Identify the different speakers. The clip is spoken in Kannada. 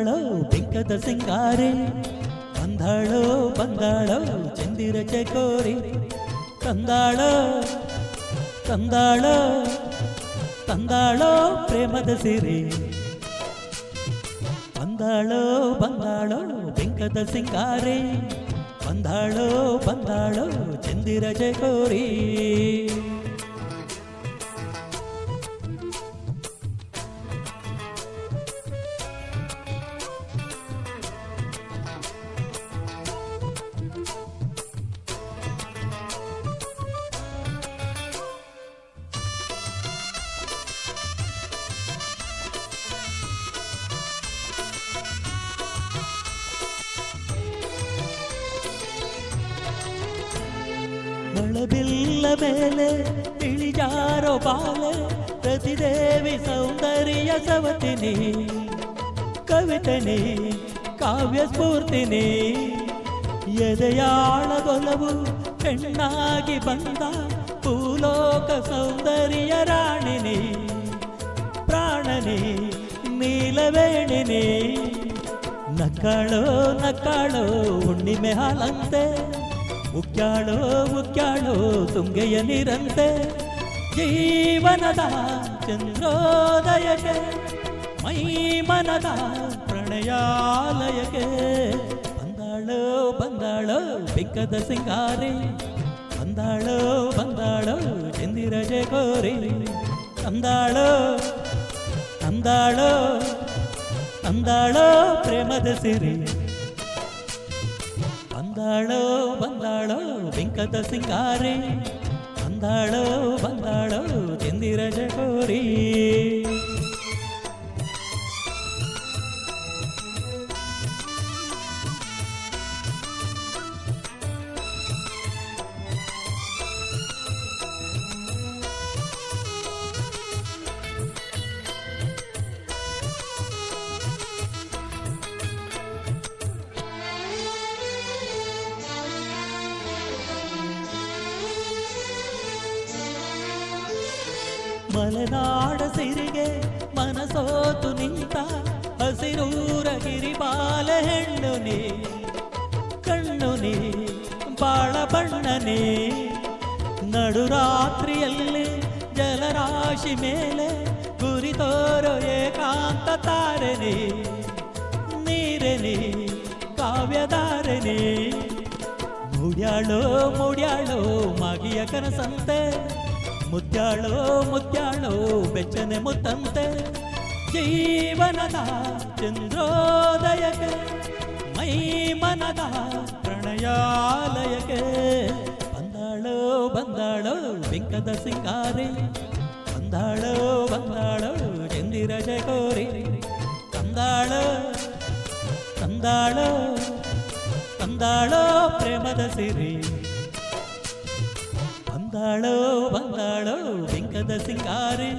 Speaker 1: ಬಂದಾಳೋ ಬಿಂಕದ ಸಿಂಗಾರಿ, ಬಂದಾಳೋ ಬಂದಾಳೋ ಚಂದಿರ ಚಕೋರಿ, ತಂದಾಳೋ ತಂದಾಳೋ ತಂದಾಳೋ ಪ್ರೇಮದ ಸಿರಿ, ಬಂದಾಳೋ ಬಂದಾಳೋ ಬಿಂಕದ ಸಿಂಗಾರಿ, ಬಂದಾಳೋ ಬಂದಾಳೋ ಚಂದಿರ ಚಕೋರಿ. ಮಳಬಿಲ್ಲ ಮೇಲೆ ಇಳಿಜಾರೋ ಬಾಲೆ, ಪ್ರತಿದೇವಿ ಸೌಂದರ್ಯ ಸವತಿನಿ, ಕವಿತನಿ ಕಾವ್ಯ ಸ್ಫೂರ್ತಿನಿ, ಎದೆಯಾಳದೊಲವು ಹೆಣ್ಣಾಗಿ ಬಂದ ಭೂಲೋಕ ಸೌಂದರ್ಯ ರಾಣಿನಿ, ಪ್ರಾಣನಿ ನೀಲವೇಣಿನಿ, ನಕ್ಕಾಳೋ ನಕ್ಕಾಳೋ ಹುಣ್ಣಿಮೆ ಹಾಲಂತೆ, ಉಕ್ಯಾಳೋ ಉಕ್ಯಾಳೋ ತುಂಗೆಯ ನೀರಂತೆ, ಜೀವನದ ಚಂದ್ರೋದಯಕ್ಕೆ ಮೈ ಮನದ ಪ್ರಣಯಾಲಯಕ್ಕೆ, ಬಂದಾಳೋ ಬಂದಾಳೋ ಬಿಂಕದ ಸಿಂಗಾರಿ, ಬಂದಾಳೋ ಬಂದಾಳೋ ಚಂದಿರ ಜಗೋರಿ, ತಂದಾಳೋ ತಂದಾಳೋ ತಂದಾಳೋ ಪ್ರೇಮದ ಸಿರಿ, ಬಂದಾಳೋ ಬಂದಾಳೋ ಬಿಂಕದ ಸಿಂಗಾರಿ, ಬಂದಾಳೋ ಬಂದಾಳೋ ಚಂದಿರ ಜಗೋರಿ. ಮಲೆನಾಡ ಸಿರಿಗೆ ಮನಸೋತು ನಿಂತ ಹಸಿರೂರ ಗಿರಿಬಾಲ ಹೆಣ್ಣು ನೀ, ಕಣ್ಣು ನೀ ಬಾಳ ಬಣ್ಣನೆ, ನಡುರಾತ್ರಿಯಲ್ಲಿ ಜಲರಾಶಿ ಮೇಲೆ ಗುರಿ ತೋರೋ ಏಕಾಂತ ತಾರೆನಿ, ನೀರೆನಿ ಕಾವ್ಯದಾರೆನಿ, ಮುಡ್ಯಾಳೋ ಮುಡ್ಯಾಳೋ ಮಾಗಿಯ ಕನಸಂತೆ, ಮುತ್ಯಾಳೋ ಮುತ್ಯಾಳೋ ಬೆಚ್ಚನೆ ಮುತ್ತಂತೆ, ಜೀವನದ ಚಂದ್ರೋದಯಕ್ಕೆ ಮೈ ಮನದ ಪ್ರಣಯಾಲಯಕ್ಕೆ, ಬಂದಾಳೋ ಬಂದಾಳೋ ಬಿಂಕದ ಸಿಂಗಾರಿ, ಬಂದಾಳೋ ಬಂದಾಳೋ ಚಂದಿರ ಜಗೋರಿ, ತಂದಾಳೋ ತಂದಾಳೋ ತಂದಾಳೋ ಪ್ರೇಮದ ಸಿರಿ, ಬಂದಾಳೋ ಬಂದಾಳೋ ಬಿಂಕದ ಸಿಂಗಾರಿ.